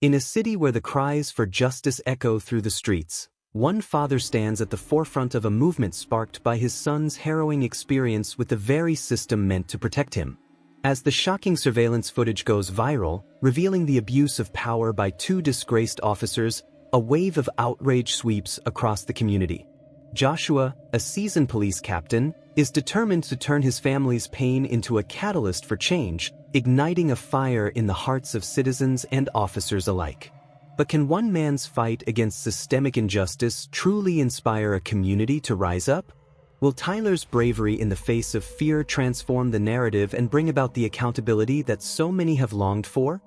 In a city where the cries for justice echo through the streets, one father stands at the forefront of a movement sparked by his son's harrowing experience with the very system meant to protect him. As the shocking surveillance footage goes viral, revealing the abuse of power by two disgraced officers, a wave of outrage sweeps across the community. Joshua, a seasoned police captain, is determined to turn his family's pain into a catalyst for change, igniting a fire in the hearts of citizens and officers alike. But can one man's fight against systemic injustice truly inspire a community to rise up? Will Tyler's bravery in the face of fear transform the narrative and bring about the accountability that so many have longed for?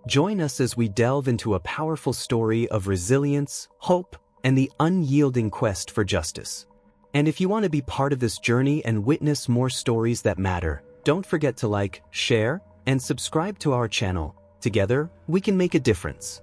Join us as we delve into a powerful story of resilience, hope, and the unyielding quest for justice. And if you want to be part of this journey and witness more stories that matter, don't forget to like, share, and subscribe to our channel. Together, we can make a difference.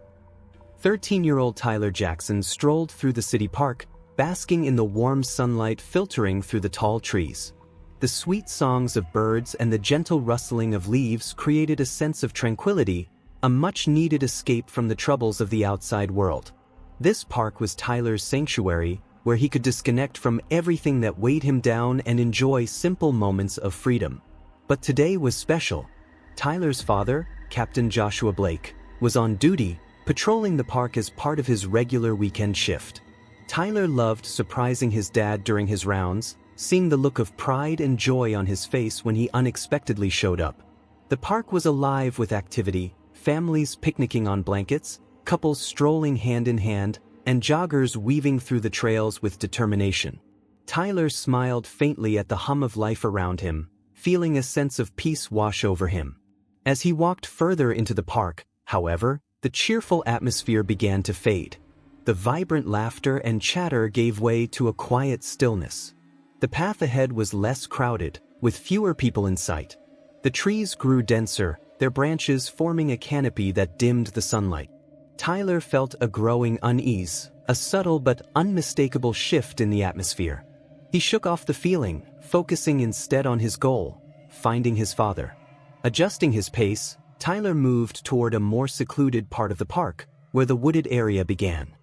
13-year-old Tyler Jackson strolled through the city park, basking in the warm sunlight filtering through the tall trees. The sweet songs of birds and the gentle rustling of leaves created a sense of tranquility, a much-needed escape from the troubles of the outside world. This park was Tyler's sanctuary, where he could disconnect from everything that weighed him down and enjoy simple moments of freedom. But today was special. Tyler's father, Captain Joshua Blake, was on duty, patrolling the park as part of his regular weekend shift. Tyler loved surprising his dad during his rounds, seeing the look of pride and joy on his face when he unexpectedly showed up. The park was alive with activity, families picnicking on blankets, couples strolling hand in hand, and joggers weaving through the trails with determination. Tyler smiled faintly at the hum of life around him, feeling a sense of peace wash over him. As he walked further into the park, however, the cheerful atmosphere began to fade. The vibrant laughter and chatter gave way to a quiet stillness. The path ahead was less crowded, with fewer people in sight. The trees grew denser, their branches forming a canopy that dimmed the sunlight. Tyler felt a growing unease, a subtle but unmistakable shift in the atmosphere. He shook off the feeling, focusing instead on his goal, finding his father. Adjusting his pace, Tyler moved toward a more secluded part of the park, where the wooded area began.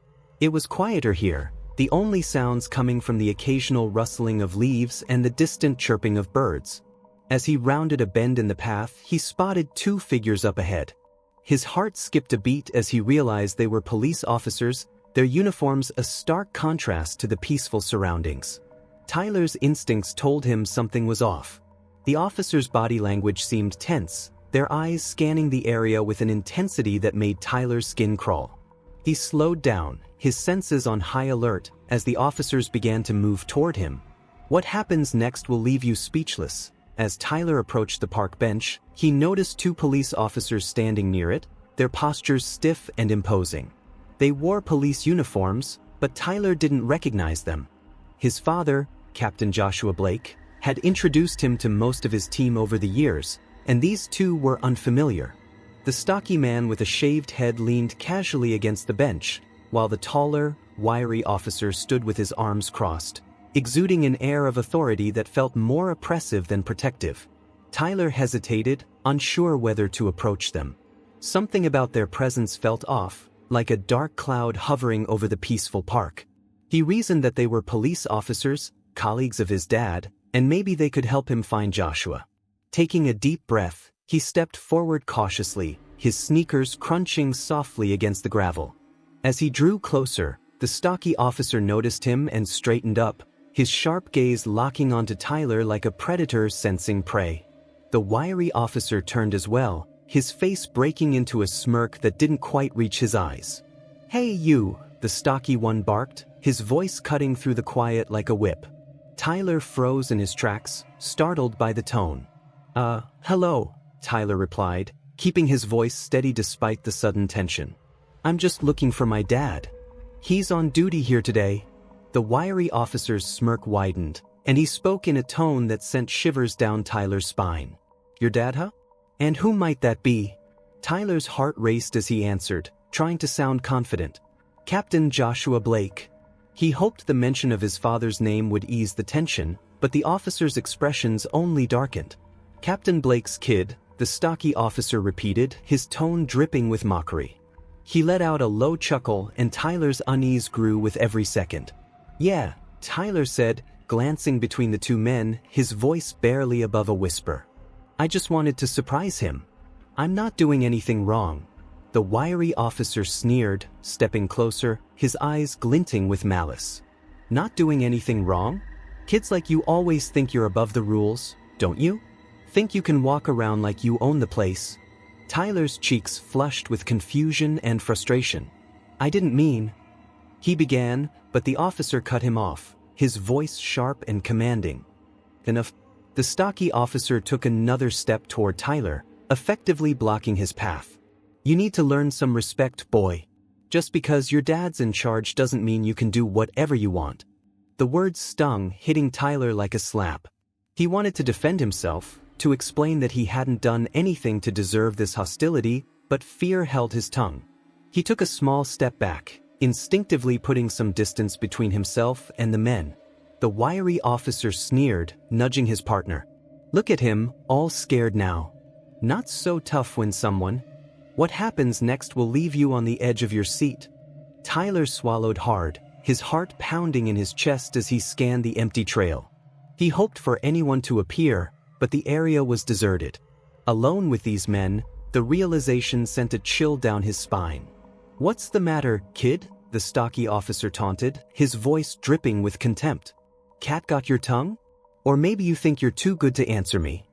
It was quieter here, the only sounds coming from the occasional rustling of leaves and the distant chirping of birds. As he rounded a bend in the path, he spotted two figures up ahead. His heart skipped a beat as he realized they were police officers, their uniforms a stark contrast to the peaceful surroundings. Tyler's instincts told him something was off. The officers' body language seemed tense, their eyes scanning the area with an intensity that made Tyler's skin crawl. He slowed down, his senses on high alert, as the officers began to move toward him. What happens next will leave you speechless. As Tyler approached the park bench, he noticed two police officers standing near it, their postures stiff and imposing. They wore police uniforms, but Tyler didn't recognize them. His father, Captain Joshua Blake, had introduced him to most of his team over the years, and these two were unfamiliar. The stocky man with a shaved head leaned casually against the bench, while the taller, wiry officer stood with his arms crossed, exuding an air of authority that felt more oppressive than protective. Tyler hesitated, unsure whether to approach them. Something about their presence felt off, like a dark cloud hovering over the peaceful park. He reasoned that they were police officers, colleagues of his dad, and maybe they could help him find Joshua. Taking a deep breath, he stepped forward cautiously, his sneakers crunching softly against the gravel. As he drew closer, the stocky officer noticed him and straightened up, his sharp gaze locking onto Tyler like a predator sensing prey. The wiry officer turned as well, his face breaking into a smirk that didn't quite reach his eyes. "Hey you," the stocky one barked, his voice cutting through the quiet like a whip. Tyler froze in his tracks, startled by the tone. Hello," Tyler replied, keeping his voice steady despite the sudden tension. "I'm just looking for my dad. He's on duty here today." The wiry officer's smirk widened, and he spoke in a tone that sent shivers down Tyler's spine. "Your dad, huh? And who might that be?" Tyler's heart raced as he answered, trying to sound confident. "Captain Joshua Blake." He hoped the mention of his father's name would ease the tension, but the officer's expressions only darkened. "Captain Blake's kid," the stocky officer repeated, his tone dripping with mockery. He let out a low chuckle, and Tyler's unease grew with every second. "Yeah," Tyler said, glancing between the two men, his voice barely above a whisper. "I just wanted to surprise him. I'm not doing anything wrong." The wiry officer sneered, stepping closer, his eyes glinting with malice. "Not doing anything wrong? Kids like you always think you're above the rules, don't you? Think you can walk around like you own the place?" Tyler's cheeks flushed with confusion and frustration. "I didn't mean—" he began, but the officer cut him off, his voice sharp and commanding. "Enough." The stocky officer took another step toward Tyler, effectively blocking his path. "You need to learn some respect, boy. Just because your dad's in charge doesn't mean you can do whatever you want." The words stung, hitting Tyler like a slap. He wanted to defend himself, to explain that he hadn't done anything to deserve this hostility, but fear held his tongue. He took a small step back, instinctively putting some distance between himself and the men. The wiry officer sneered, nudging his partner. "Look at him, all scared now. Not so tough when someone. What happens next will leave you on the edge of your seat." Tyler swallowed hard, his heart pounding in his chest as he scanned the empty trail. He hoped for anyone to appear, but the area was deserted. Alone with these men, the realization sent a chill down his spine. "What's the matter, kid?" the stocky officer taunted, his voice dripping with contempt. "Cat got your tongue? Or maybe you think you're too good to answer me."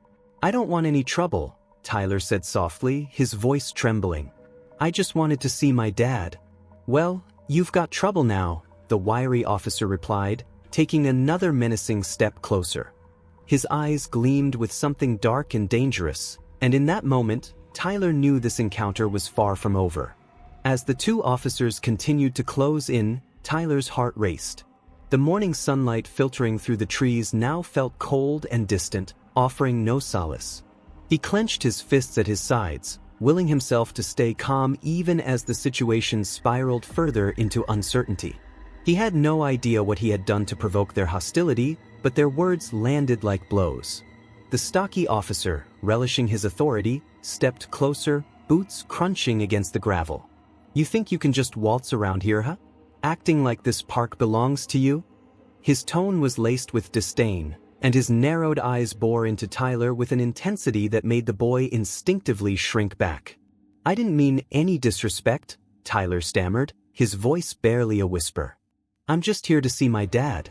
"I don't want any trouble," Tyler said softly, his voice trembling. "I just wanted to see my dad." "Well, you've got trouble now," the wiry officer replied, taking another menacing step closer. His eyes gleamed with something dark and dangerous, and in that moment, Tyler knew this encounter was far from over. As the two officers continued to close in, Tyler's heart raced. The morning sunlight filtering through the trees now felt cold and distant, offering no solace. He clenched his fists at his sides, willing himself to stay calm even as the situation spiraled further into uncertainty. He had no idea what he had done to provoke their hostility, but their words landed like blows. The stocky officer, relishing his authority, stepped closer, boots crunching against the gravel. "You think you can just waltz around here, huh? Acting like this park belongs to you?" His tone was laced with disdain, and his narrowed eyes bore into Tyler with an intensity that made the boy instinctively shrink back. "I didn't mean any disrespect," Tyler stammered, his voice barely a whisper. "I'm just here to see my dad.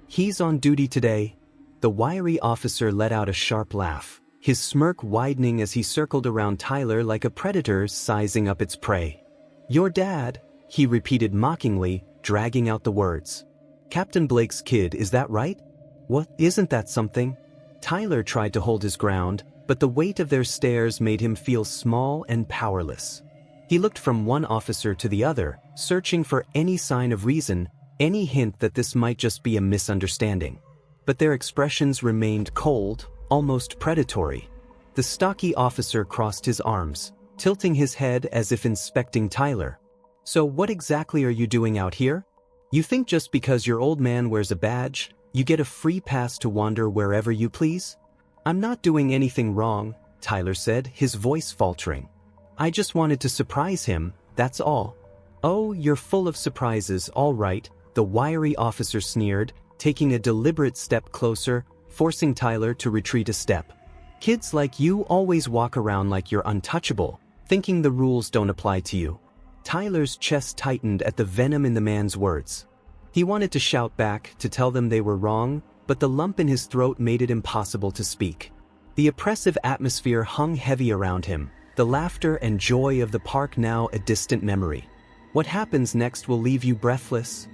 He's on duty today." The wiry officer let out a sharp laugh, his smirk widening as he circled around Tyler like a predator sizing up its prey. "Your dad," he repeated mockingly, dragging out the words. "Captain Blake's kid, is that right? What, isn't that something?" Tyler tried to hold his ground, but the weight of their stares made him feel small and powerless. He looked from one officer to the other, searching for any sign of reason, any hint that this might just be a misunderstanding. But their expressions remained cold, almost predatory. The stocky officer crossed his arms, tilting his head as if inspecting Tyler. "So what exactly are you doing out here? You think just because your old man wears a badge, you get a free pass to wander wherever you please?" "I'm not doing anything wrong," Tyler said, his voice faltering. "I just wanted to surprise him, that's all." "Oh, you're full of surprises, all right," the wiry officer sneered, taking a deliberate step closer, forcing Tyler to retreat a step. "Kids like you always walk around like you're untouchable, thinking the rules don't apply to you." Tyler's chest tightened at the venom in the man's words. He wanted to shout back, to tell them they were wrong, but the lump in his throat made it impossible to speak. The oppressive atmosphere hung heavy around him, the laughter and joy of the park now a distant memory. What happens next will leave you breathless.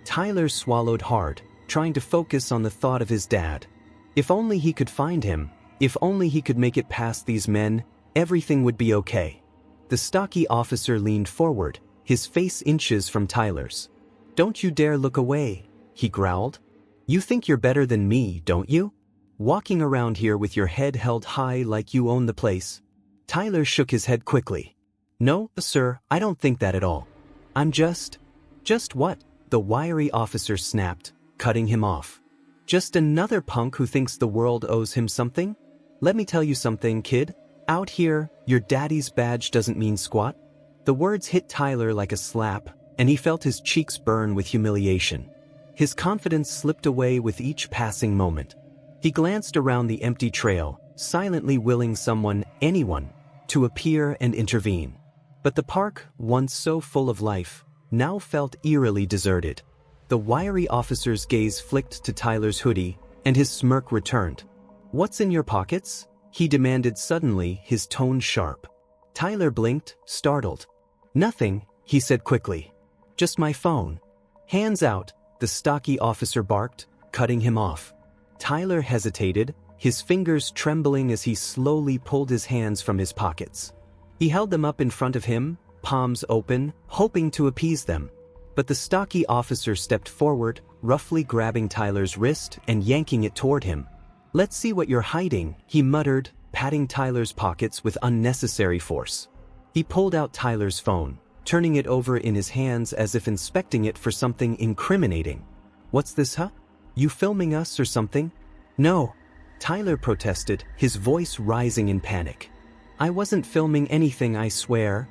Tyler swallowed hard, trying to focus on the thought of his dad. If only he could find him, if only he could make it past these men, everything would be okay. The stocky officer leaned forward, his face inches from Tyler's. "Don't you dare look away," he growled. "You think you're better than me, don't you? Walking around here with your head held high like you own the place." Tyler shook his head quickly. "No, sir, I don't think that at all. I'm just..." "Just what?" the wiry officer snapped, cutting him off. "Just another punk who thinks the world owes him something? Let me tell you something, kid. Out here, your daddy's badge doesn't mean squat. The words hit Tyler like a slap, and he felt his cheeks burn with humiliation. His confidence slipped away with each passing moment. He glanced around the empty trail, silently willing someone, anyone, to appear and intervene. But the park, once so full of life, now felt eerily deserted. The wiry officer's gaze flicked to Tyler's hoodie, and his smirk returned. "What's in your pockets?" he demanded suddenly, his tone sharp. Tyler blinked, startled. "Nothing," he said quickly. "Just my phone." "Hands out," the stocky officer barked, cutting him off. Tyler hesitated, his fingers trembling as he slowly pulled his hands from his pockets. He held them up in front of him, palms open, hoping to appease them. But the stocky officer stepped forward, roughly grabbing Tyler's wrist and yanking it toward him. "Let's see what you're hiding," he muttered, patting Tyler's pockets with unnecessary force. He pulled out Tyler's phone, turning it over in his hands as if inspecting it for something incriminating. "What's this, huh? You filming us or something?" "No," Tyler protested, his voice rising in panic. "I wasn't filming anything, I swear."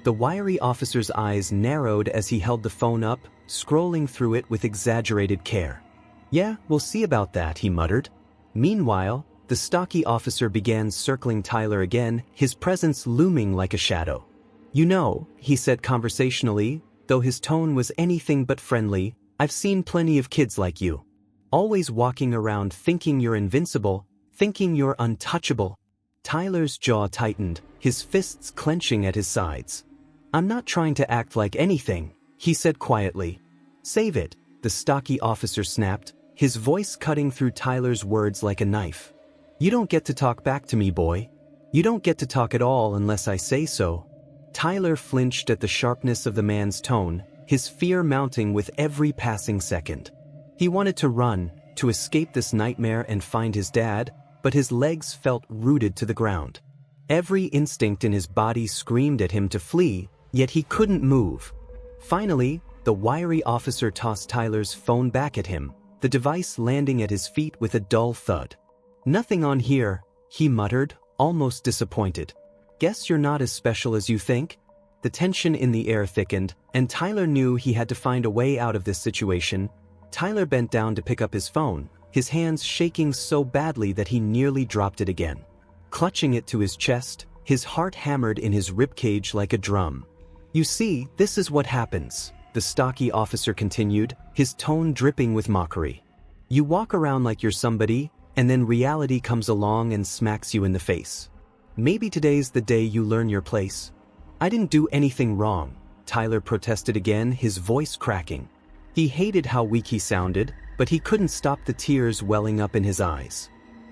The wiry officer's eyes narrowed as he held the phone up, scrolling through it with exaggerated care. "Yeah, we'll see about that," he muttered. Meanwhile, the stocky officer began circling Tyler again, his presence looming like a shadow. "You know," he said conversationally, though his tone was anything but friendly, "I've seen plenty of kids like you. Always walking around thinking you're invincible, thinking you're untouchable." Tyler's jaw tightened, his fists clenching at his sides. "I'm not trying to act like anything," he said quietly. "Save it," the stocky officer snapped, his voice cutting through Tyler's words like a knife. "You don't get to talk back to me, boy. You don't get to talk at all unless I say so." Tyler flinched at the sharpness of the man's tone, his fear mounting with every passing second. He wanted to run, to escape this nightmare and find his dad, but his legs felt rooted to the ground. Every instinct in his body screamed at him to flee, yet he couldn't move. Finally, the wiry officer tossed Tyler's phone back at him, the device landing at his feet with a dull thud. "Nothing on here," he muttered, almost disappointed. "Guess you're not as special as you think?" The tension in the air thickened, and Tyler knew he had to find a way out of this situation. Tyler bent down to pick up his phone, his hands shaking so badly that he nearly dropped it again. Clutching it to his chest, his heart hammered in his ribcage like a drum. "You see, this is what happens," the stocky officer continued, his tone dripping with mockery. "You walk around like you're somebody, and then reality comes along and smacks you in the face. Maybe today's the day you learn your place." "I didn't do anything wrong," Tyler protested again, his voice cracking. He hated how weak he sounded, but he couldn't stop the tears welling up in his eyes.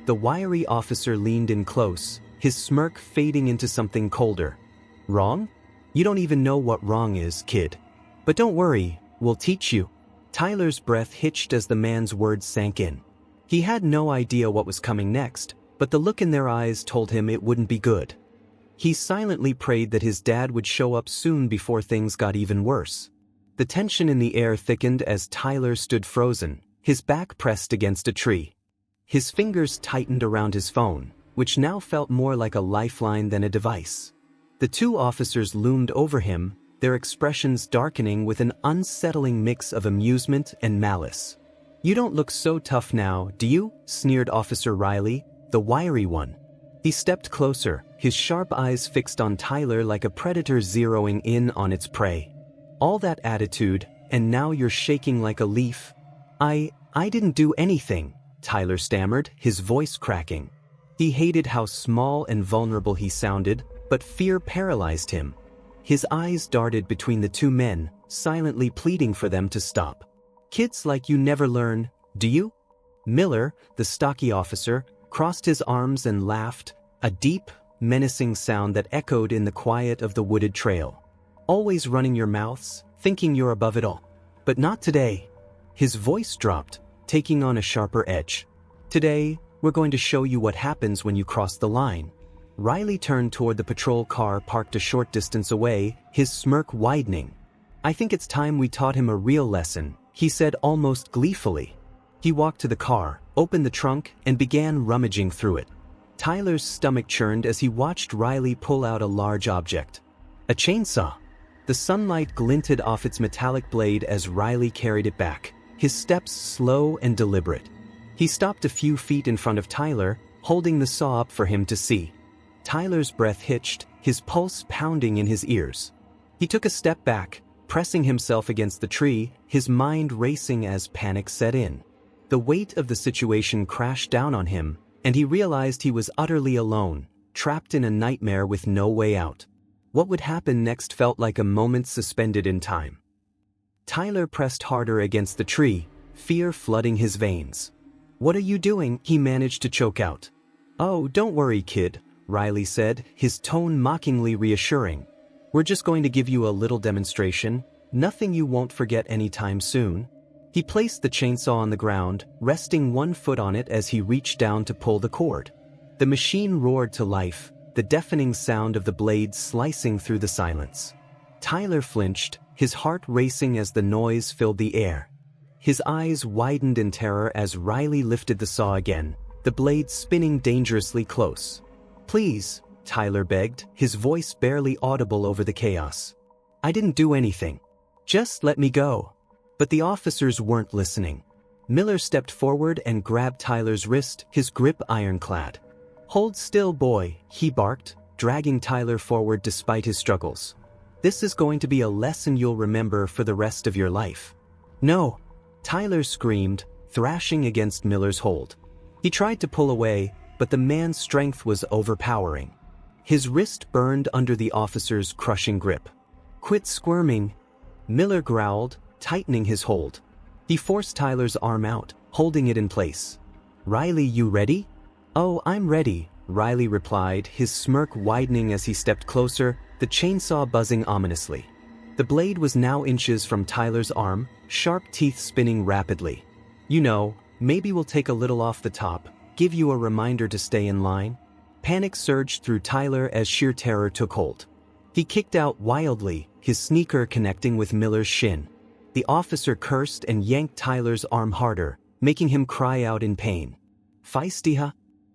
The wiry officer leaned in close, his smirk fading into something colder. "Wrong? You don't even know what wrong is, kid. But don't worry, we'll teach you." Tyler's breath hitched as the man's words sank in. He had no idea what was coming next, but the look in their eyes told him it wouldn't be good. He silently prayed that his dad would show up soon before things got even worse. The tension in the air thickened as Tyler stood frozen, his back pressed against a tree. His fingers tightened around his phone, which now felt more like a lifeline than a device. The two officers loomed over him, their expressions darkening with an unsettling mix of amusement and malice. "You don't look so tough now, do you?" sneered Officer Riley, the wiry one. He stepped closer, his sharp eyes fixed on Tyler like a predator zeroing in on its prey. "All that attitude, and now you're shaking like a leaf." I didn't do anything," Tyler stammered, his voice cracking. He hated how small and vulnerable he sounded, but fear paralyzed him. His eyes darted between the two men, silently pleading for them to stop. "Kids like you never learn, do you?" Miller, the stocky officer, crossed his arms and laughed, a deep, menacing sound that echoed in the quiet of the wooded trail. "Always running your mouths, thinking you're above it all. But not today." His voice dropped, taking on a sharper edge. "Today, we're going to show you what happens when you cross the line." Riley turned toward the patrol car parked a short distance away, his smirk widening. "I think it's time we taught him a real lesson," he said almost gleefully. He walked to the car, opened the trunk, and began rummaging through it. Tyler's stomach churned as he watched Riley pull out a large object. A chainsaw. The sunlight glinted off its metallic blade as Riley carried it back, his steps slow and deliberate. He stopped a few feet in front of Tyler, holding the saw up for him to see. Tyler's breath hitched, his pulse pounding in his ears. He took a step back, pressing himself against the tree, his mind racing as panic set in. The weight of the situation crashed down on him, and he realized he was utterly alone, trapped in a nightmare with no way out. What would happen next felt like a moment suspended in time. Tyler pressed harder against the tree, fear flooding his veins. "What are you doing?" he managed to choke out. "Oh, don't worry, kid," Riley said, his tone mockingly reassuring. "We're just going to give you a little demonstration, nothing you won't forget anytime soon." He placed the chainsaw on the ground, resting one foot on it as he reached down to pull the cord. The machine roared to life, the deafening sound of the blade slicing through the silence. Tyler flinched, his heart racing as the noise filled the air. His eyes widened in terror as Riley lifted the saw again, the blade spinning dangerously close. "Please," Tyler begged, his voice barely audible over the chaos. "I didn't do anything. Just let me go." But the officers weren't listening. Miller stepped forward and grabbed Tyler's wrist, his grip ironclad. "Hold still, boy," he barked, dragging Tyler forward despite his struggles. "This is going to be a lesson you'll remember for the rest of your life." "No!" Tyler screamed, thrashing against Miller's hold. He tried to pull away, but the man's strength was overpowering. His wrist burned under the officer's crushing grip. "Quit squirming," Miller growled, tightening his hold. He forced Tyler's arm out, holding it in place. "Riley, you ready?" "Oh, I'm ready," Riley replied, his smirk widening as he stepped closer, the chainsaw buzzing ominously. The blade was now inches from Tyler's arm, sharp teeth spinning rapidly. "You know, maybe we'll take a little off the top, give you a reminder to stay in line." Panic surged through Tyler as sheer terror took hold. He kicked out wildly, his sneaker connecting with Miller's shin. The officer cursed and yanked Tyler's arm harder, making him cry out in pain. "Feisty, huh?"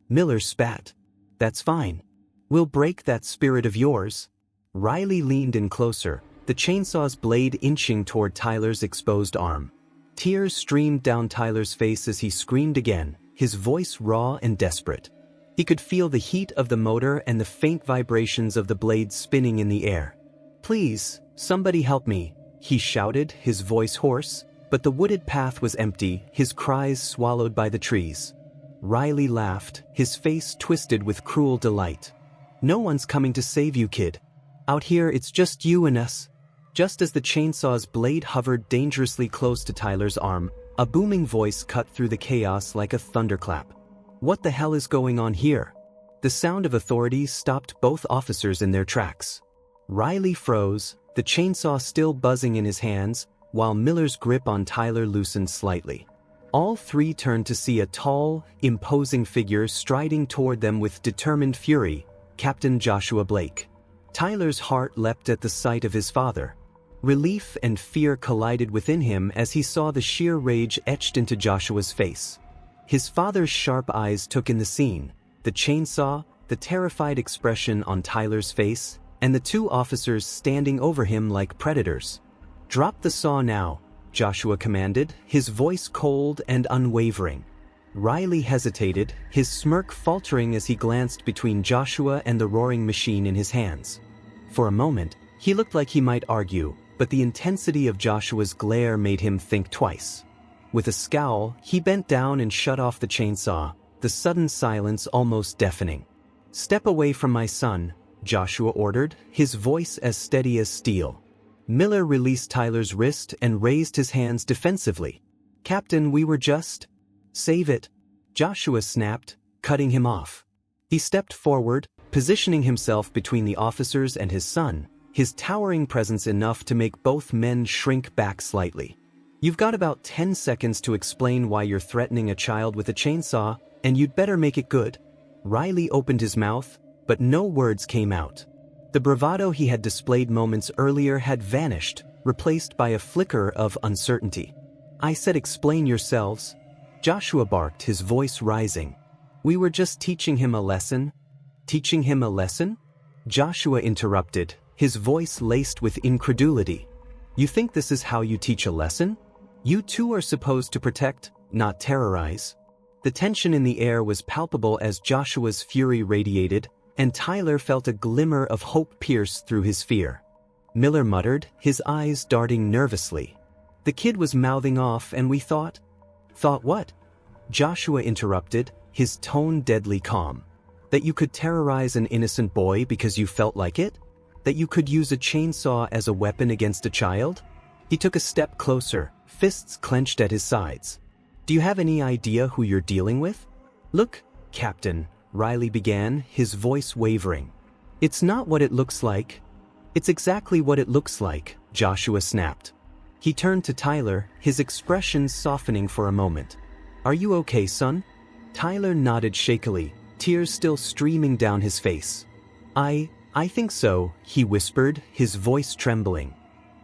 Miller spat. "That's fine. We'll break that spirit of yours." Riley leaned in closer, the chainsaw's blade inching toward Tyler's exposed arm. Tears streamed down Tyler's face as he screamed again, his voice raw and desperate. He could feel the heat of the motor and the faint vibrations of the blade spinning in the air. "Please, somebody help me," he shouted, his voice hoarse, but the wooded path was empty, his cries swallowed by the trees. Riley laughed, his face twisted with cruel delight. "No one's coming to save you, kid. Out here it's just you and us." Just as the chainsaw's blade hovered dangerously close to Tyler's arm, a booming voice cut through the chaos like a thunderclap. "What the hell is going on here?" The sound of authority stopped both officers in their tracks. Riley froze, the chainsaw still buzzing in his hands, while Miller's grip on Tyler loosened slightly. All three turned to see a tall, imposing figure striding toward them with determined fury, Captain Joshua Blake. Tyler's heart leapt at the sight of his father. Relief and fear collided within him as he saw the sheer rage etched into Joshua's face. His father's sharp eyes took in the scene, the chainsaw, the terrified expression on Tyler's face, and the two officers standing over him like predators. "Drop the saw now," Joshua commanded, his voice cold and unwavering. Riley hesitated, his smirk faltering as he glanced between Joshua and the roaring machine in his hands. For a moment, he looked like he might argue, but the intensity of Joshua's glare made him think twice. With a scowl, he bent down and shut off the chainsaw, the sudden silence almost deafening. "Step away from my son," Joshua ordered, his voice as steady as steel. Miller released Tyler's wrist and raised his hands defensively. "Captain, we were just—" "Save it," Joshua snapped, cutting him off. He stepped forward, positioning himself between the officers and his son, his towering presence enough to make both men shrink back slightly. "You've got about 10 seconds to explain why you're threatening a child with a chainsaw, and you'd better make it good." Riley opened his mouth, but no words came out. The bravado he had displayed moments earlier had vanished, replaced by a flicker of uncertainty. "I said explain yourselves," Joshua barked, his voice rising. "We were just teaching him a lesson." "Teaching him a lesson?" Joshua interrupted, his voice laced with incredulity. "You think this is how you teach a lesson? You too are supposed to protect, not terrorize." The tension in the air was palpable as Joshua's fury radiated, and Tyler felt a glimmer of hope pierce through his fear. Miller muttered, his eyes darting nervously. "The kid was mouthing off and we thought—" "Thought what?" Joshua interrupted, his tone deadly calm. "That you could terrorize an innocent boy because you felt like it? That you could use a chainsaw as a weapon against a child?" He took a step closer, fists clenched at his sides. "Do you have any idea who you're dealing with?" "Look, Captain," Riley began, his voice wavering. "It's not what it looks like." "It's exactly what it looks like," Joshua snapped. He turned to Tyler, his expression softening for a moment. "Are you okay, son?" Tyler nodded shakily, tears still streaming down his face. I think so," he whispered, his voice trembling.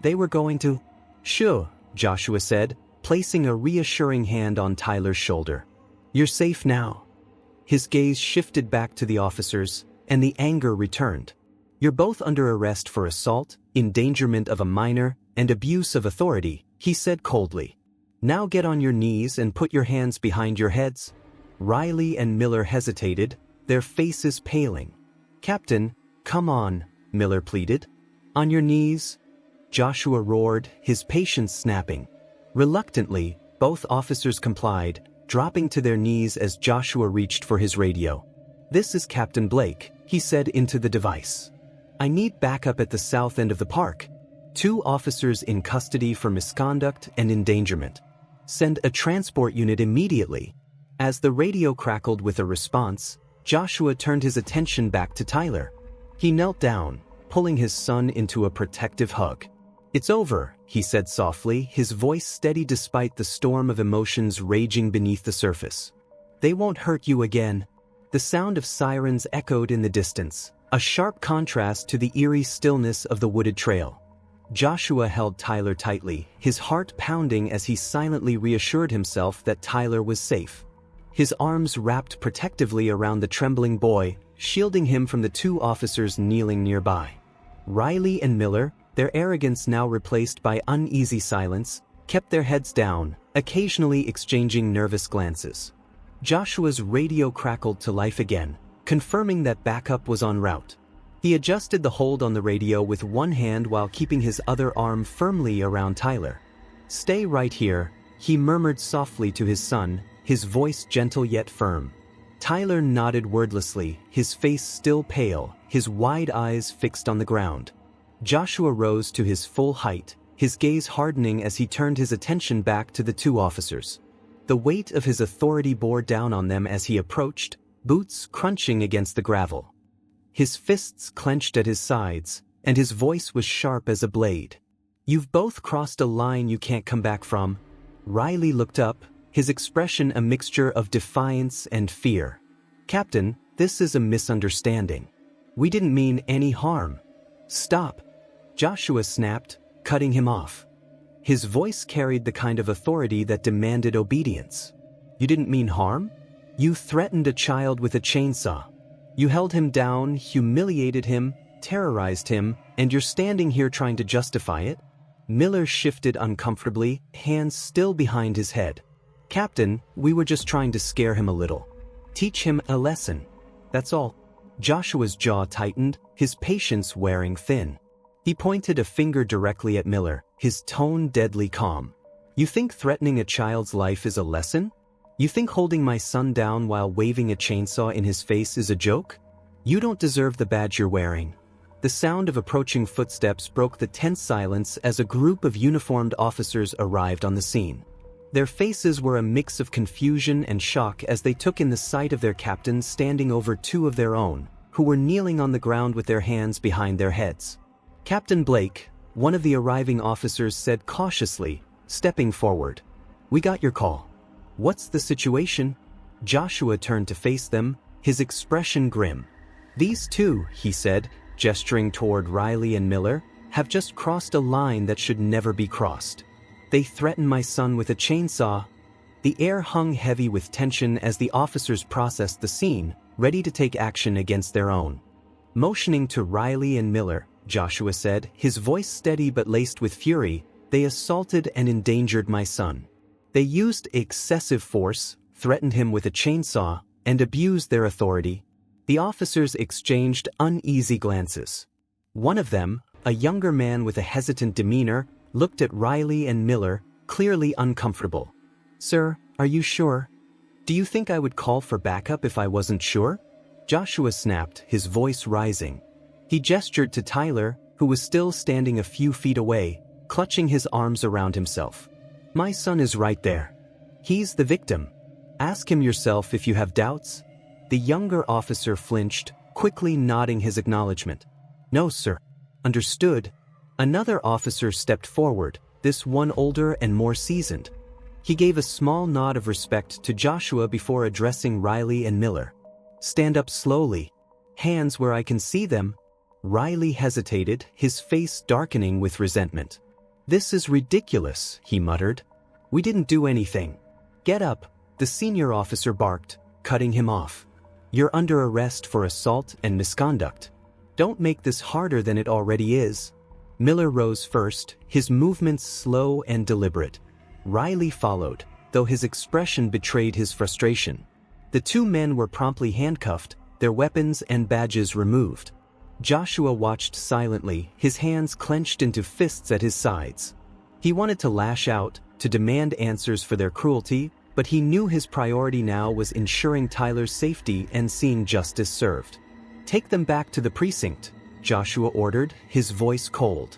"They were going to—" "Sure," Joshua said, placing a reassuring hand on Tyler's shoulder. "You're safe now." His gaze shifted back to the officers, and the anger returned. "You're both under arrest for assault, endangerment of a minor, and abuse of authority," he said coldly. "Now get on your knees and put your hands behind your heads." Riley and Miller hesitated, their faces paling. "Captain, come on," Miller pleaded. "On your knees." Joshua roared, his patience snapping. Reluctantly, both officers complied, dropping to their knees as Joshua reached for his radio. "This is Captain Blake," he said into the device. "I need backup at the south end of the park. 2 officers in custody for misconduct and endangerment. Send a transport unit immediately." As the radio crackled with a response, Joshua turned his attention back to Tyler. He knelt down, pulling his son into a protective hug. "It's over," he said softly, his voice steady despite the storm of emotions raging beneath the surface. "They won't hurt you again." The sound of sirens echoed in the distance, a sharp contrast to the eerie stillness of the wooded trail. Joshua held Tyler tightly, his heart pounding as he silently reassured himself that Tyler was safe. His arms wrapped protectively around the trembling boy, shielding him from the 2 officers kneeling nearby. Riley and Miller, their arrogance now replaced by uneasy silence, kept their heads down, occasionally exchanging nervous glances. Joshua's radio crackled to life again, confirming that backup was en route. He adjusted the hold on the radio with one hand while keeping his other arm firmly around Tyler. "Stay right here," he murmured softly to his son, his voice gentle yet firm. Tyler nodded wordlessly, his face still pale, his wide eyes fixed on the ground. Joshua rose to his full height, his gaze hardening as he turned his attention back to the 2 officers. The weight of his authority bore down on them as he approached, boots crunching against the gravel. His fists clenched at his sides, and his voice was sharp as a blade. "You've both crossed a line you can't come back from." Riley looked up, his expression a mixture of defiance and fear. "Captain, this is a misunderstanding. We didn't mean any harm." "Stop!" Joshua snapped, cutting him off. His voice carried the kind of authority that demanded obedience. "You didn't mean harm? You threatened a child with a chainsaw. You held him down, humiliated him, terrorized him, and you're standing here trying to justify it?" Miller shifted uncomfortably, hands still behind his head. "Captain, we were just trying to scare him a little. Teach him a lesson. That's all." Joshua's jaw tightened, his patience wearing thin. He pointed a finger directly at Miller, his tone deadly calm. "You think threatening a child's life is a lesson? You think holding my son down while waving a chainsaw in his face is a joke? You don't deserve the badge you're wearing." The sound of approaching footsteps broke the tense silence as a group of uniformed officers arrived on the scene. Their faces were a mix of confusion and shock as they took in the sight of their captain standing over 2 of their own, who were kneeling on the ground with their hands behind their heads. "Captain Blake," one of the arriving officers said cautiously, stepping forward. "We got your call. What's the situation?" Joshua turned to face them, his expression grim. "These 2, he said, gesturing toward Riley and Miller, "have just crossed a line that should never be crossed. They threatened my son with a chainsaw." The air hung heavy with tension as the officers processed the scene, ready to take action against their own. Motioning to Riley and Miller, Joshua said, his voice steady but laced with fury. "They assaulted and endangered my son. They used excessive force, threatened him with a chainsaw, and abused their authority." The officers exchanged uneasy glances. One of them, a younger man with a hesitant demeanor, looked at Riley and Miller, clearly uncomfortable. "Sir, are you sure? Do you think I would call for backup if I wasn't sure?" Joshua snapped, his voice rising. He gestured to Tyler, who was still standing a few feet away, clutching his arms around himself. "My son is right there. He's the victim. Ask him yourself if you have doubts." The younger officer flinched, quickly nodding his acknowledgement. "No, sir." "Understood." Another officer stepped forward, this one older and more seasoned. He gave a small nod of respect to Joshua before addressing Riley and Miller. "Stand up slowly. Hands where I can see them." Riley hesitated, his face darkening with resentment. "This is ridiculous," he muttered. "We didn't do anything." "Get up," the senior officer barked, cutting him off. "You're under arrest for assault and misconduct. Don't make this harder than it already is." Miller rose first, his movements slow and deliberate. Riley followed, though his expression betrayed his frustration. The two men were promptly handcuffed, their weapons and badges removed. Joshua watched silently, his hands clenched into fists at his sides. He wanted to lash out, to demand answers for their cruelty, but he knew his priority now was ensuring Tyler's safety and seeing justice served. "Take them back to the precinct," Joshua ordered, his voice cold.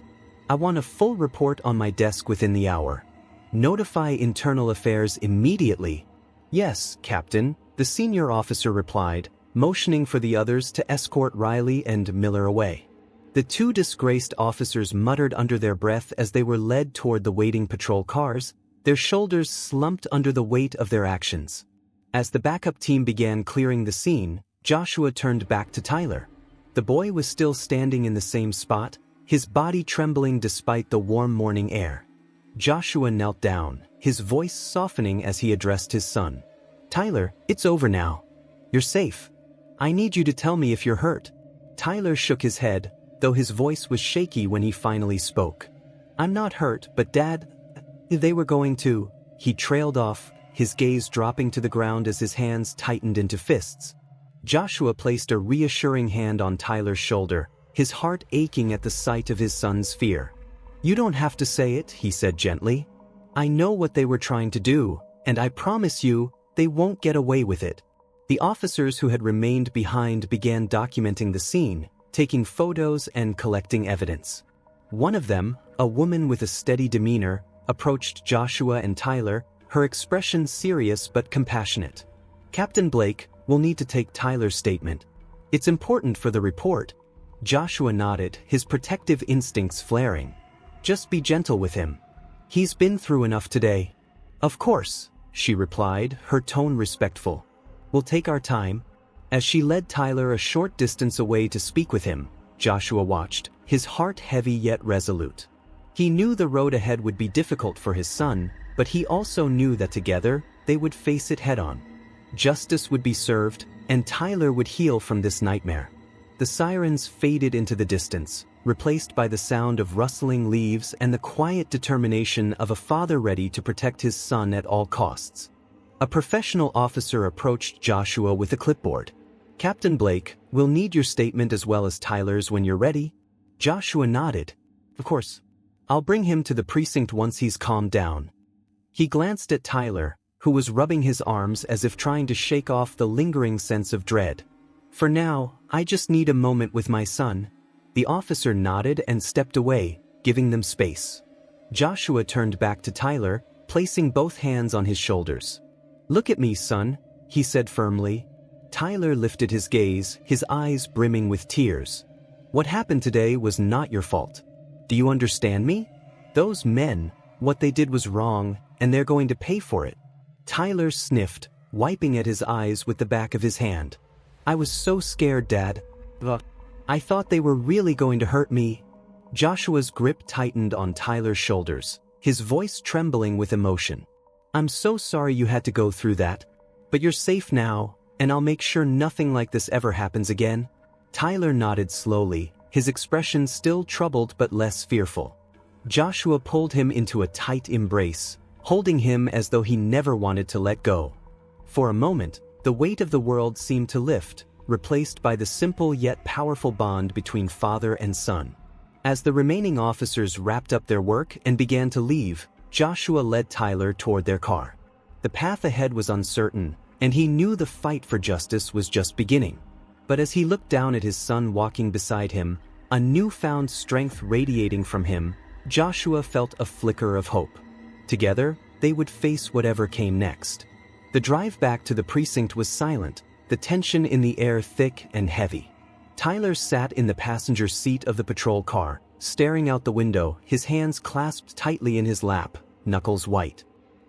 "I want a full report on my desk within the hour. Notify Internal Affairs immediately." "Yes, Captain," the senior officer replied, motioning for the others to escort Riley and Miller away. The two disgraced officers muttered under their breath as they were led toward the waiting patrol cars, their shoulders slumped under the weight of their actions. As the backup team began clearing the scene, Joshua turned back to Tyler. The boy was still standing in the same spot, his body trembling despite the warm morning air. Joshua knelt down, his voice softening as he addressed his son. "Tyler, it's over now. You're safe. I need you to tell me if you're hurt." Tyler shook his head, though his voice was shaky when he finally spoke. "I'm not hurt, but Dad, they were going to..." He trailed off, his gaze dropping to the ground as his hands tightened into fists. Joshua placed a reassuring hand on Tyler's shoulder, his heart aching at the sight of his son's fear. "You don't have to say it," he said gently. "I know what they were trying to do, and I promise you, they won't get away with it." The officers who had remained behind began documenting the scene, taking photos and collecting evidence. One of them, a woman with a steady demeanor, approached Joshua and Tyler, her expression serious but compassionate. "Captain Blake, we'll need to take Tyler's statement. It's important for the report." Joshua nodded, his protective instincts flaring. "Just be gentle with him. He's been through enough today." "Of course," she replied, her tone respectful. "We'll take our time." As she led Tyler a short distance away to speak with him, Joshua watched, his heart heavy yet resolute. He knew the road ahead would be difficult for his son, but he also knew that together, they would face it head-on. Justice would be served, and Tyler would heal from this nightmare. The sirens faded into the distance, replaced by the sound of rustling leaves and the quiet determination of a father ready to protect his son at all costs. A professional officer approached Joshua with a clipboard. "Captain Blake, we'll need your statement as well as Tyler's when you're ready." Joshua nodded. "Of course. I'll bring him to the precinct once he's calmed down." He glanced at Tyler, who was rubbing his arms as if trying to shake off the lingering sense of dread. "For now, I just need a moment with my son." The officer nodded and stepped away, giving them space. Joshua turned back to Tyler, placing both hands on his shoulders. "Look at me, son," he said firmly. Tyler lifted his gaze, his eyes brimming with tears. "What happened today was not your fault. Do you understand me? Those men, what they did was wrong, and they're going to pay for it." Tyler sniffed, wiping at his eyes with the back of his hand. "I was so scared, Dad. I thought they were really going to hurt me." Joshua's grip tightened on Tyler's shoulders, his voice trembling with emotion. "I'm so sorry you had to go through that. But you're safe now, and I'll make sure nothing like this ever happens again." Tyler nodded slowly, his expression still troubled but less fearful. Joshua pulled him into a tight embrace, holding him as though he never wanted to let go. For a moment, the weight of the world seemed to lift, replaced by the simple yet powerful bond between father and son. As the remaining officers wrapped up their work and began to leave, Joshua led Tyler toward their car. The path ahead was uncertain, and he knew the fight for justice was just beginning. But as he looked down at his son walking beside him, a newfound strength radiating from him, Joshua felt a flicker of hope. Together, they would face whatever came next. The drive back to the precinct was silent, the tension in the air thick and heavy. Tyler sat in the passenger seat of the patrol car, staring out the window, his hands clasped tightly in his lap, knuckles white.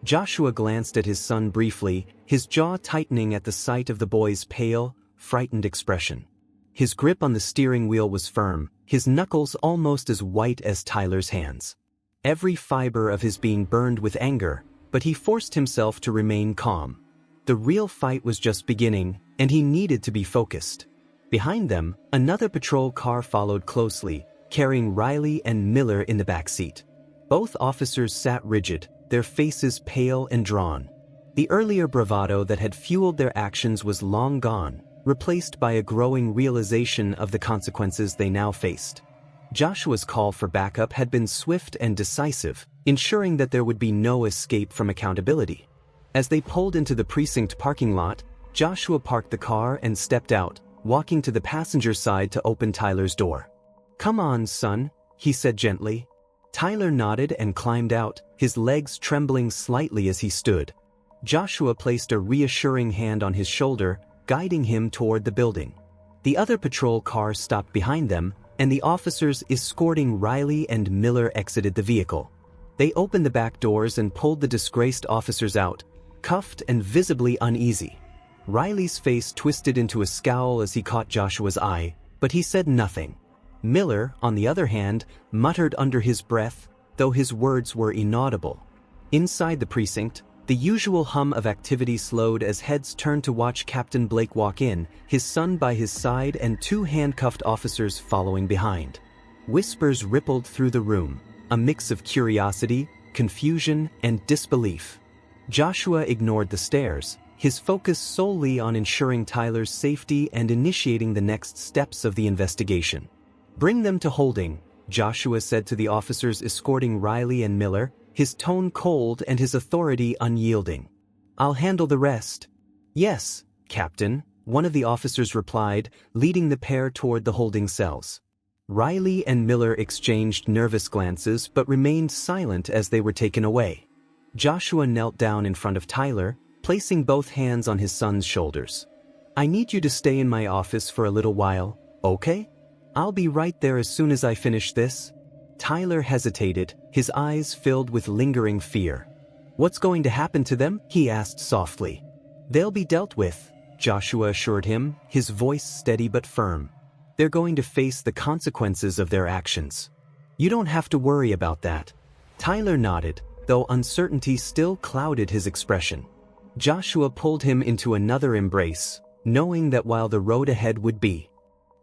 Joshua glanced at his son briefly, his jaw tightening at the sight of the boy's pale, frightened expression. His grip on the steering wheel was firm, his knuckles almost as white as Tyler's hands. Every fiber of his being burned with anger, but he forced himself to remain calm. The real fight was just beginning, and he needed to be focused. Behind them, another patrol car followed closely, carrying Riley and Miller in the back seat. Both officers sat rigid, their faces pale and drawn. The earlier bravado that had fueled their actions was long gone, replaced by a growing realization of the consequences they now faced. Joshua's call for backup had been swift and decisive, ensuring that there would be no escape from accountability. As they pulled into the precinct parking lot, Joshua parked the car and stepped out, walking to the passenger side to open Tyler's door. "Come on, son," he said gently. Tyler nodded and climbed out, his legs trembling slightly as he stood. Joshua placed a reassuring hand on his shoulder, guiding him toward the building. The other patrol car stopped behind them, and the officers escorting Riley and Miller exited the vehicle. They opened the back doors and pulled the disgraced officers out, cuffed and visibly uneasy. Riley's face twisted into a scowl as he caught Joshua's eye, but he said nothing. Miller, on the other hand, muttered under his breath, though his words were inaudible. Inside the precinct, the usual hum of activity slowed as heads turned to watch Captain Blake walk in, his son by his side and two handcuffed officers following behind. Whispers rippled through the room, a mix of curiosity, confusion, and disbelief. Joshua ignored the stares, his focus solely on ensuring Tyler's safety and initiating the next steps of the investigation. "Bring them to holding," Joshua said to the officers escorting Riley and Miller, his tone cold and his authority unyielding. "I'll handle the rest." "Yes, Captain," one of the officers replied, leading the pair toward the holding cells. Riley and Miller exchanged nervous glances but remained silent as they were taken away. Joshua knelt down in front of Tyler, placing both hands on his son's shoulders. "I need you to stay in my office for a little while, okay? I'll be right there as soon as I finish this." Tyler hesitated, his eyes filled with lingering fear. "What's going to happen to them?" he asked softly. "They'll be dealt with," Joshua assured him, his voice steady but firm. "They're going to face the consequences of their actions. You don't have to worry about that." Tyler nodded, though uncertainty still clouded his expression. Joshua pulled him into another embrace, knowing that while the road ahead would be.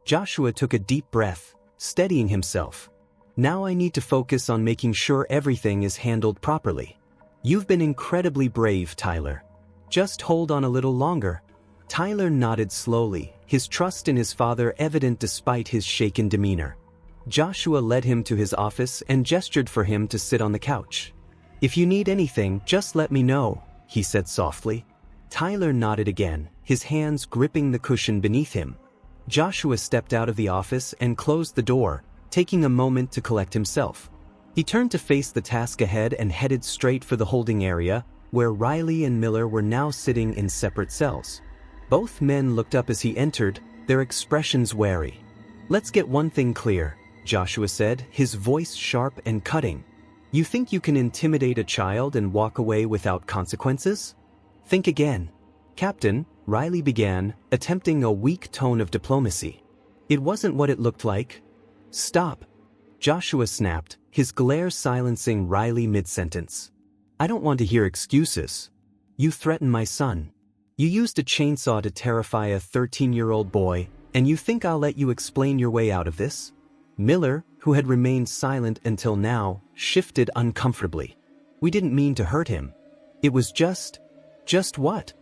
Joshua took a deep breath, steadying himself. "Now I need to focus on making sure everything is handled properly. You've been incredibly brave, Tyler. Just hold on a little longer." Tyler nodded slowly, his trust in his father evident despite his shaken demeanor. Joshua led him to his office and gestured for him to sit on the couch. "If you need anything, just let me know," he said softly. Tyler nodded again, his hands gripping the cushion beneath him. Joshua stepped out of the office and closed the door, taking a moment to collect himself. He turned to face the task ahead and headed straight for the holding area, where Riley and Miller were now sitting in separate cells. Both men looked up as he entered, their expressions wary. "Let's get one thing clear," Joshua said, his voice sharp and cutting. "You think you can intimidate a child and walk away without consequences? Think again." "Captain," Riley began, attempting a weak tone of diplomacy. "It wasn't what it looked like." "Stop," Joshua snapped, his glare silencing Riley mid-sentence. "I don't want to hear excuses. You threatened my son. You used a chainsaw to terrify a 13-year-old boy, and you think I'll let you explain your way out of this? Miller, who had remained silent until now, shifted uncomfortably. We didn't mean to hurt him. It was just what?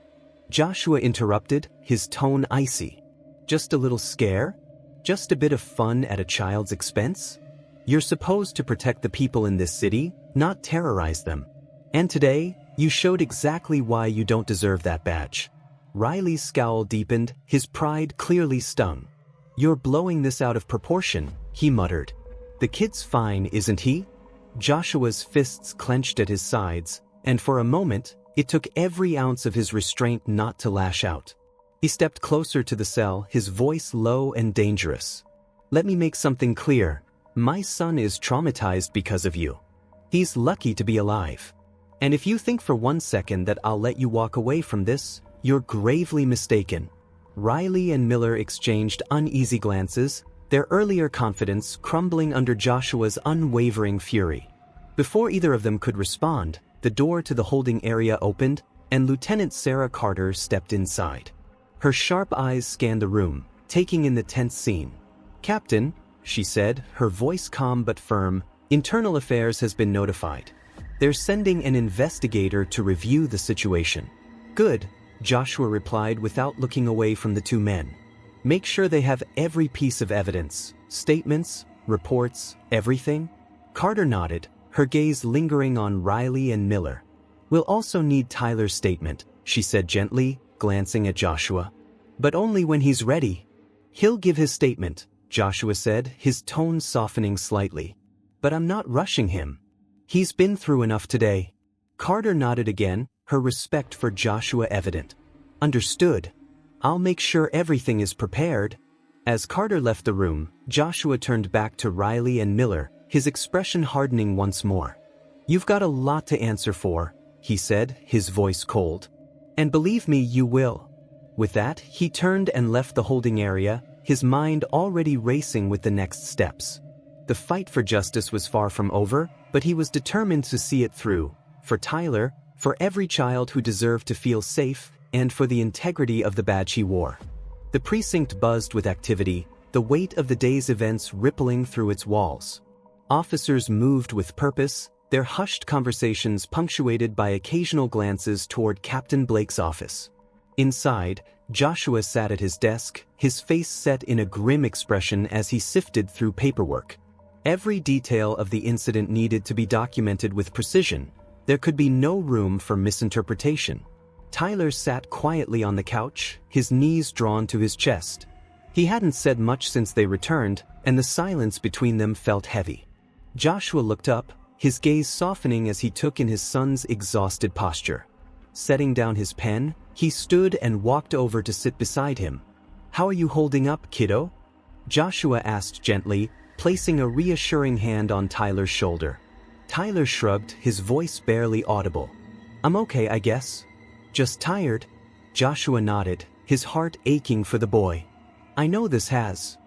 Joshua interrupted, his tone icy. Just a little scare? Just a bit of fun at a child's expense? You're supposed to protect the people in this city, not terrorize them. And today, you showed exactly why you don't deserve that badge. Riley's scowl deepened, his pride clearly stung. You're blowing this out of proportion, he muttered. The kid's fine, isn't he? Joshua's fists clenched at his sides, and for a moment, it took every ounce of his restraint not to lash out. He stepped closer to the cell, his voice low and dangerous. Let me make something clear. My son is traumatized because of you. He's lucky to be alive. And if you think for 1 second that I'll let you walk away from this, you're gravely mistaken. Riley and Miller exchanged uneasy glances, their earlier confidence crumbling under Joshua's unwavering fury. Before either of them could respond, the door to the holding area opened, and Lieutenant Sarah Carter stepped inside. Her sharp eyes scanned the room, taking in the tense scene. Captain, she said, her voice calm but firm, Internal Affairs has been notified. They're sending an investigator to review the situation. Good, Joshua replied without looking away from the two men. Make sure they have every piece of evidence, statements, reports, everything. Carter nodded, her gaze lingering on Riley and Miller. We'll also need Tyler's statement, she said gently, glancing at Joshua. But only when he's ready. He'll give his statement, Joshua said, his tone softening slightly. But I'm not rushing him. He's been through enough today. Carter nodded again, her respect for Joshua evident. Understood. I'll make sure everything is prepared. As Carter left the room, Joshua turned back to Riley and Miller, his expression hardening once more. You've got a lot to answer for, he said, his voice cold. And believe me, you will. With that, he turned and left the holding area, his mind already racing with the next steps. The fight for justice was far from over, but he was determined to see it through. For Tyler, for every child who deserved to feel safe, and for the integrity of the badge he wore. The precinct buzzed with activity, the weight of the day's events rippling through its walls. Officers moved with purpose, their hushed conversations punctuated by occasional glances toward Captain Blake's office. Inside, Joshua sat at his desk, his face set in a grim expression as he sifted through paperwork. Every detail of the incident needed to be documented with precision. There could be no room for misinterpretation. Tyler sat quietly on the couch, his knees drawn to his chest. He hadn't said much since they returned, and the silence between them felt heavy. Joshua looked up, his gaze softening as he took in his son's exhausted posture. Setting down his pen, he stood and walked over to sit beside him. How are you holding up, kiddo? Joshua asked gently, placing a reassuring hand on Tyler's shoulder. Tyler shrugged, his voice barely audible. I'm okay, I guess. Just tired. Joshua nodded, his heart aching for the boy. I know this has.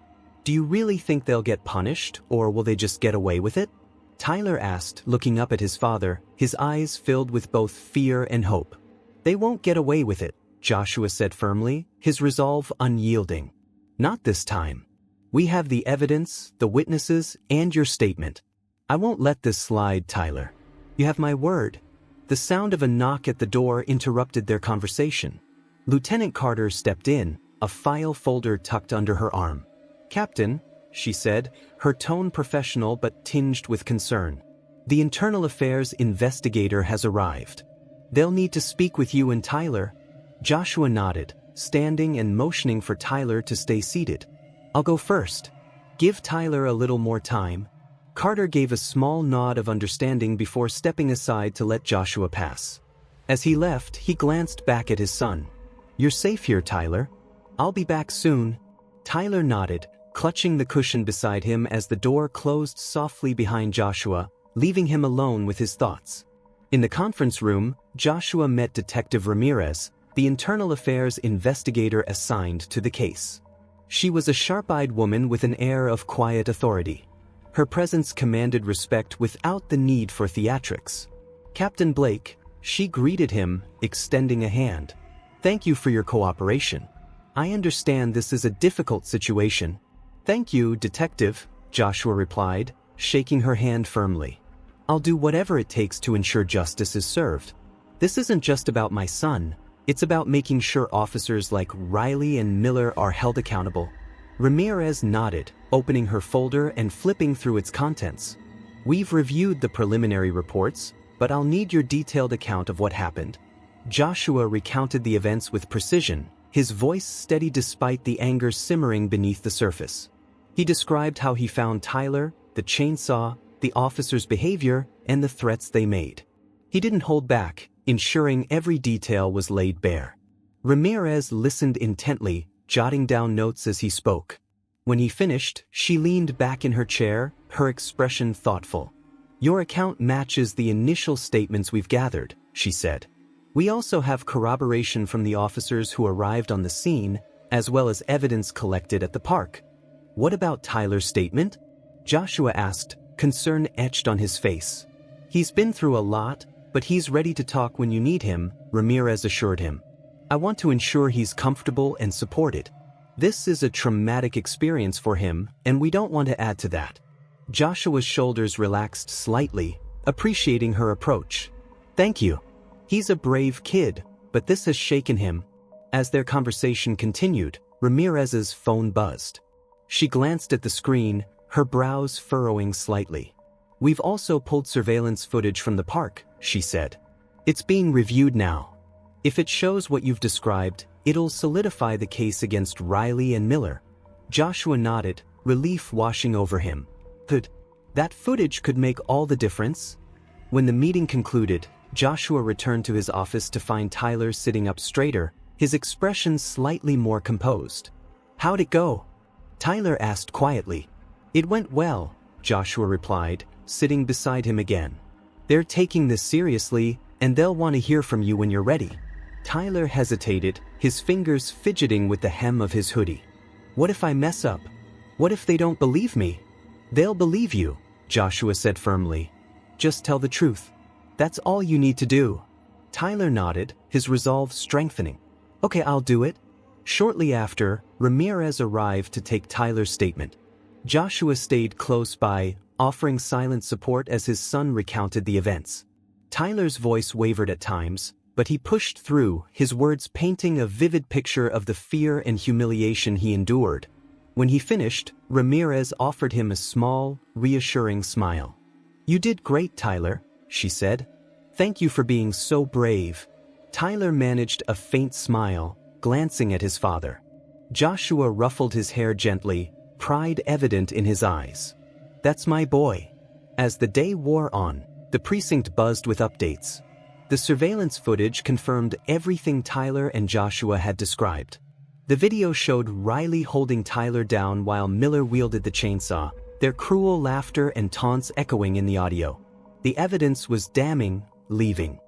Do you really think they'll get punished, or will they just get away with it? Tyler asked, looking up at his father, his eyes filled with both fear and hope. They won't get away with it, Joshua said firmly, his resolve unyielding. Not this time. We have the evidence, the witnesses, and your statement. I won't let this slide, Tyler. You have my word. The sound of a knock at the door interrupted their conversation. Lieutenant Carter stepped in, a file folder tucked under her arm. Captain, she said, her tone professional but tinged with concern. The Internal Affairs investigator has arrived. They'll need to speak with you and Tyler. Joshua nodded, standing and motioning for Tyler to stay seated. I'll go first. Give Tyler a little more time. Carter gave a small nod of understanding before stepping aside to let Joshua pass. As he left, he glanced back at his son. You're safe here, Tyler. I'll be back soon. Tyler nodded, clutching the cushion beside him as the door closed softly behind Joshua, leaving him alone with his thoughts. In the conference room, Joshua met Detective Ramirez, the Internal Affairs investigator assigned to the case. She was a sharp-eyed woman with an air of quiet authority. Her presence commanded respect without the need for theatrics. Captain Blake, she greeted him, extending a hand. Thank you for your cooperation. I understand this is a difficult situation. Thank you, Detective, Joshua replied, shaking her hand firmly. I'll do whatever it takes to ensure justice is served. This isn't just about my son, it's about making sure officers like Riley and Miller are held accountable. Ramirez nodded, opening her folder and flipping through its contents. We've reviewed the preliminary reports, but I'll need your detailed account of what happened. Joshua recounted the events with precision, his voice steady despite the anger simmering beneath the surface. He described how he found Tyler, the chainsaw, the officers' behavior, and the threats they made. He didn't hold back, ensuring every detail was laid bare. Ramirez listened intently, jotting down notes as he spoke. When he finished, she leaned back in her chair, her expression thoughtful. Your account matches the initial statements we've gathered, she said. We also have corroboration from the officers who arrived on the scene, as well as evidence collected at the park. What about Tyler's statement? Joshua asked, concern etched on his face. He's been through a lot, but he's ready to talk when you need him, Ramirez assured him. I want to ensure he's comfortable and supported. This is a traumatic experience for him, and we don't want to add to that. Joshua's shoulders relaxed slightly, appreciating her approach. Thank you. He's a brave kid, but this has shaken him. As their conversation continued, Ramirez's phone buzzed. She glanced at the screen, her brows furrowing slightly. We've also pulled surveillance footage from the park, she said. It's being reviewed now. If it shows what you've described, it'll solidify the case against Riley and Miller. Joshua nodded, relief washing over him. That footage could make all the difference. When the meeting concluded, Joshua returned to his office to find Tyler sitting up straighter, his expression slightly more composed. How'd it go? Tyler asked quietly. It went well, Joshua replied, sitting beside him again. They're taking this seriously, and they'll want to hear from you when you're ready. Tyler hesitated, his fingers fidgeting with the hem of his hoodie. What if I mess up? What if they don't believe me? They'll believe you, Joshua said firmly. Just tell the truth. That's all you need to do. Tyler nodded, his resolve strengthening. Okay, I'll do it. Shortly after, Ramirez arrived to take Tyler's statement. Joshua stayed close by, offering silent support as his son recounted the events. Tyler's voice wavered at times, but he pushed through, his words painting a vivid picture of the fear and humiliation he endured. When he finished, Ramirez offered him a small, reassuring smile. You did great, Tyler, she said. Thank you for being so brave. Tyler managed a faint smile, glancing at his father. Joshua ruffled his hair gently, pride evident in his eyes. That's my boy. As the day wore on, the precinct buzzed with updates. The surveillance footage confirmed everything Tyler and Joshua had described. The video showed Riley holding Tyler down while Miller wielded the chainsaw, their cruel laughter and taunts echoing in the audio. The evidence was damning, leaving.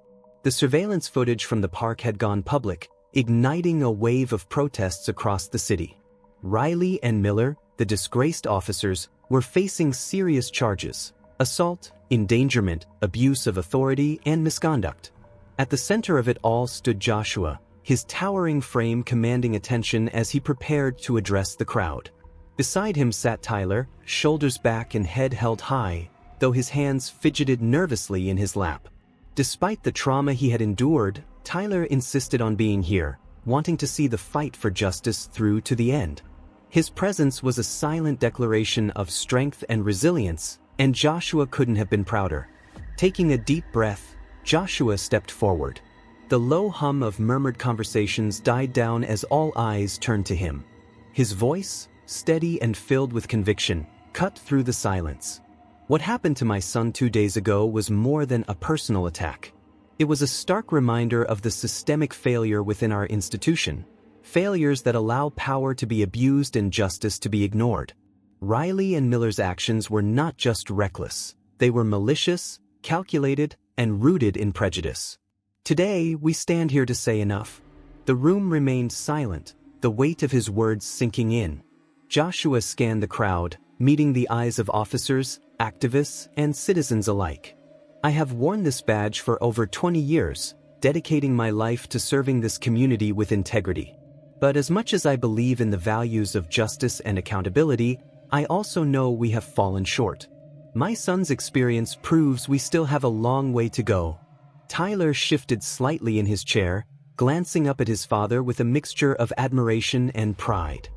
The surveillance footage from the park had gone public, igniting a wave of protests across the city. Riley and Miller, the disgraced officers, were facing serious charges: assault, endangerment, abuse of authority, and misconduct. At the center of it all stood Joshua, his towering frame commanding attention as he prepared to address the crowd. Beside him sat Tyler, shoulders back and head held high, though his hands fidgeted nervously in his lap. Despite the trauma he had endured, Tyler insisted on being here, wanting to see the fight for justice through to the end. His presence was a silent declaration of strength and resilience, and Joshua couldn't have been prouder. Taking a deep breath, Joshua stepped forward. The low hum of murmured conversations died down as all eyes turned to him. His voice, steady and filled with conviction, cut through the silence. What happened to my son 2 days ago was more than a personal attack. It was a stark reminder of the systemic failure within our institution, failures that allow power to be abused and justice to be ignored. Riley and Miller's actions were not just reckless, they were malicious, calculated, and rooted in prejudice. Today, we stand here to say enough. The room remained silent, the weight of his words sinking in. Joshua scanned the crowd, meeting the eyes of officers, activists, and citizens alike. I have worn this badge for over 20 years, dedicating my life to serving this community with integrity. But as much as I believe in the values of justice and accountability, I also know we have fallen short. My son's experience proves we still have a long way to go. Tyler shifted slightly in his chair, glancing up at his father with a mixture of admiration and pride.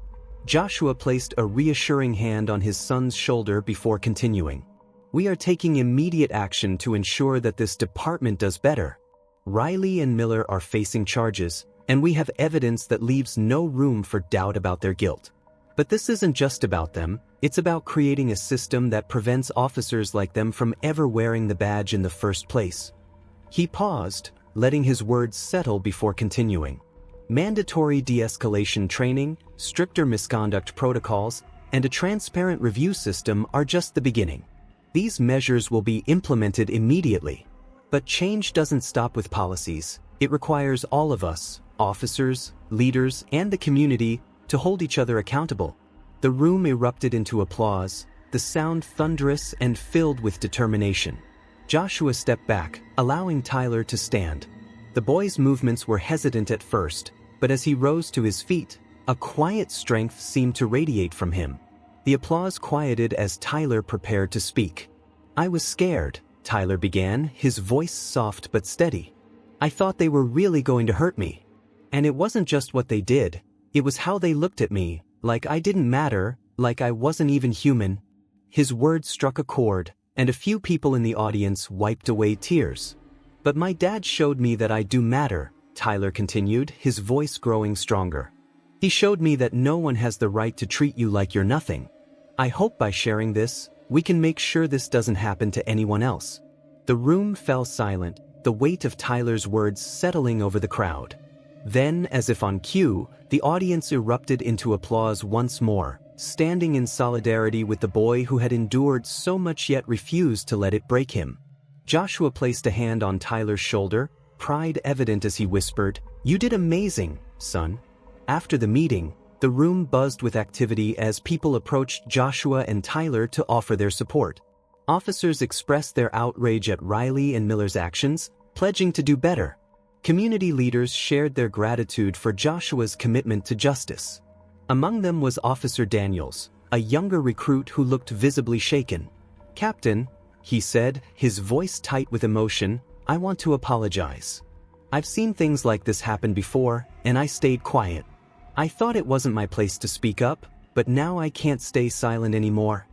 Joshua placed a reassuring hand on his son's shoulder before continuing. We are taking immediate action to ensure that this department does better. Riley and Miller are facing charges, and we have evidence that leaves no room for doubt about their guilt. But this isn't just about them, it's about creating a system that prevents officers like them from ever wearing the badge in the first place. He paused, letting his words settle before continuing. Mandatory de-escalation training, stricter misconduct protocols, and a transparent review system are just the beginning. These measures will be implemented immediately. But change doesn't stop with policies. It requires all of us, officers, leaders, and the community, to hold each other accountable. The room erupted into applause, the sound thunderous and filled with determination. Joshua stepped back, allowing Tyler to stand. The boy's movements were hesitant at first, but as he rose to his feet, a quiet strength seemed to radiate from him. The applause quieted as Tyler prepared to speak. I was scared, Tyler began, his voice soft but steady. I thought they were really going to hurt me. And it wasn't just what they did. It was how they looked at me, like I didn't matter, like I wasn't even human. His words struck a chord, and a few people in the audience wiped away tears. But my dad showed me that I do matter, Tyler continued, his voice growing stronger. He showed me that no one has the right to treat you like you're nothing. I hope by sharing this, we can make sure this doesn't happen to anyone else. The room fell silent, the weight of Tyler's words settling over the crowd. Then, as if on cue, the audience erupted into applause once more, standing in solidarity with the boy who had endured so much yet refused to let it break him. Joshua placed a hand on Tyler's shoulder, pride evident as he whispered, "You did amazing, son." After the meeting, the room buzzed with activity as people approached Joshua and Tyler to offer their support. Officers expressed their outrage at Riley and Miller's actions, pledging to do better. Community leaders shared their gratitude for Joshua's commitment to justice. Among them was Officer Daniels, a younger recruit who looked visibly shaken. "Captain," he said, his voice tight with emotion, "I want to apologize. I've seen things like this happen before, and I stayed quiet. I thought it wasn't my place to speak up, but now I can't stay silent anymore."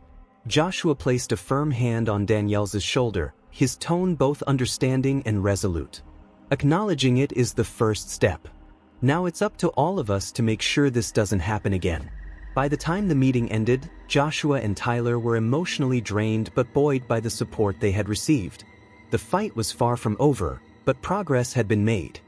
Joshua placed a firm hand on Danielle's shoulder, his tone both understanding and resolute. Acknowledging it is the first step. Now it's up to all of us to make sure this doesn't happen again. By the time the meeting ended, Joshua and Tyler were emotionally drained but buoyed by the support they had received. The fight was far from over, but progress had been made.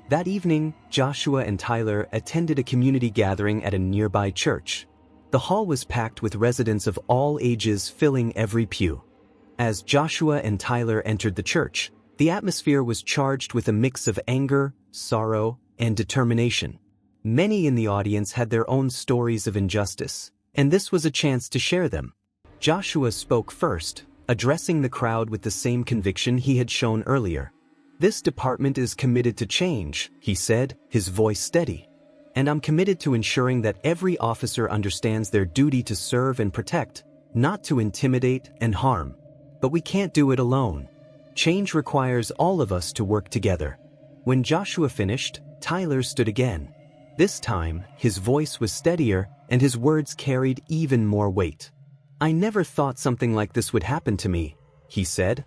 That evening, Joshua and Tyler attended a community gathering at a nearby church. The hall was packed with residents of all ages filling every pew. As Joshua and Tyler entered the church, the atmosphere was charged with a mix of anger, sorrow, and determination. Many in the audience had their own stories of injustice, and this was a chance to share them. Joshua spoke first, addressing the crowd with the same conviction he had shown earlier. "This department is committed to change," he said, his voice steady. "And I'm committed to ensuring that every officer understands their duty to serve and protect, not to intimidate and harm. But we can't do it alone. Change requires all of us to work together." When Joshua finished, Tyler stood again. This time, his voice was steadier and his words carried even more weight. "I never thought something like this would happen to me," he said.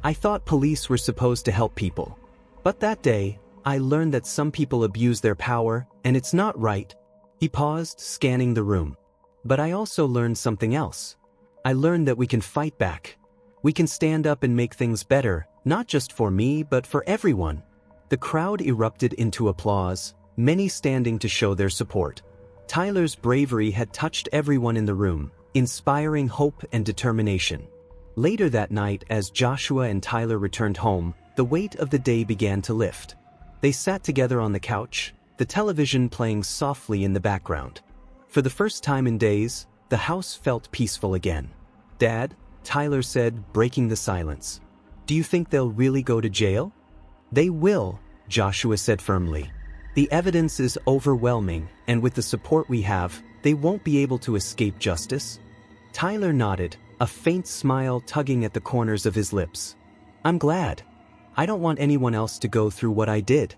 "I thought police were supposed to help people. But that day, I learned that some people abuse their power, and it's not right." He paused, scanning the room. "But I also learned something else. I learned that we can fight back. We can stand up and make things better, not just for me but for everyone." The crowd erupted into applause, many standing to show their support. Tyler's bravery had touched everyone in the room, inspiring hope and determination. Later that night, as Joshua and Tyler returned home, the weight of the day began to lift. They sat together on the couch, the television playing softly in the background. For the first time in days, the house felt peaceful again. "Dad," Tyler said, breaking the silence, "do you think they'll really go to jail?" "They will," Joshua said firmly. "The evidence is overwhelming, and with the support we have, they won't be able to escape justice." Tyler nodded, a faint smile tugging at the corners of his lips. I'm glad. I don't want anyone else to go through what I did.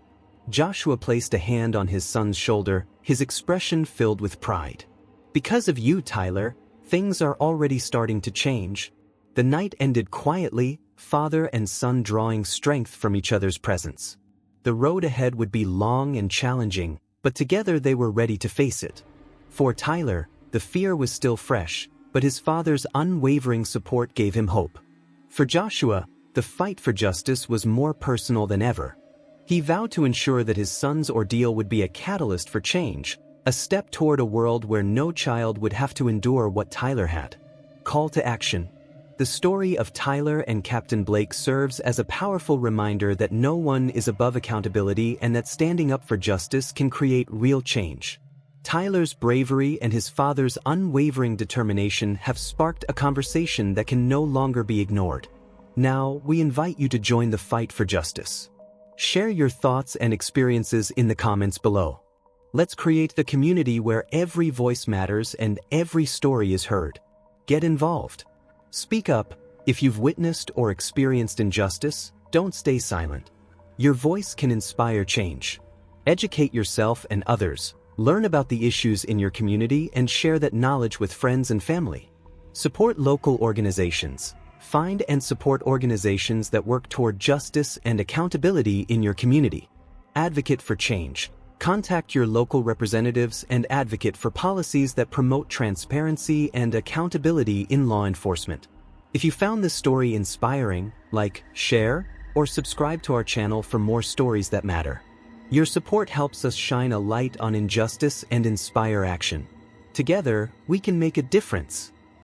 Joshua placed a hand on his son's shoulder, his expression filled with pride. Because of you, Tyler, things are already starting to change. The night ended quietly, father and son drawing strength from each other's presence. The road ahead would be long and challenging, but together they were ready to face it. For Tyler, the fear was still fresh, but his father's unwavering support gave him hope. For Joshua, the fight for justice was more personal than ever. He vowed to ensure that his son's ordeal would be a catalyst for change, a step toward a world where no child would have to endure what Tyler had. Call to action. The story of Tyler and Captain Blake serves as a powerful reminder that no one is above accountability and that standing up for justice can create real change. Tyler's bravery and his father's unwavering determination have sparked a conversation that can no longer be ignored. Now, we invite you to join the fight for justice. Share your thoughts and experiences in the comments below. Let's create the community where every voice matters and every story is heard. Get involved. Speak up. If you've witnessed or experienced injustice, don't stay silent. Your voice can inspire change. Educate yourself and others. Learn about the issues in your community and share that knowledge with friends and family. Support local organizations. Find and support organizations that work toward justice and accountability in your community. Advocate for change. Contact your local representatives and advocate for policies that promote transparency and accountability in law enforcement. If you found this story inspiring, like, share, or subscribe to our channel for more stories that matter. Your support helps us shine a light on injustice and inspire action. Together, we can make a difference.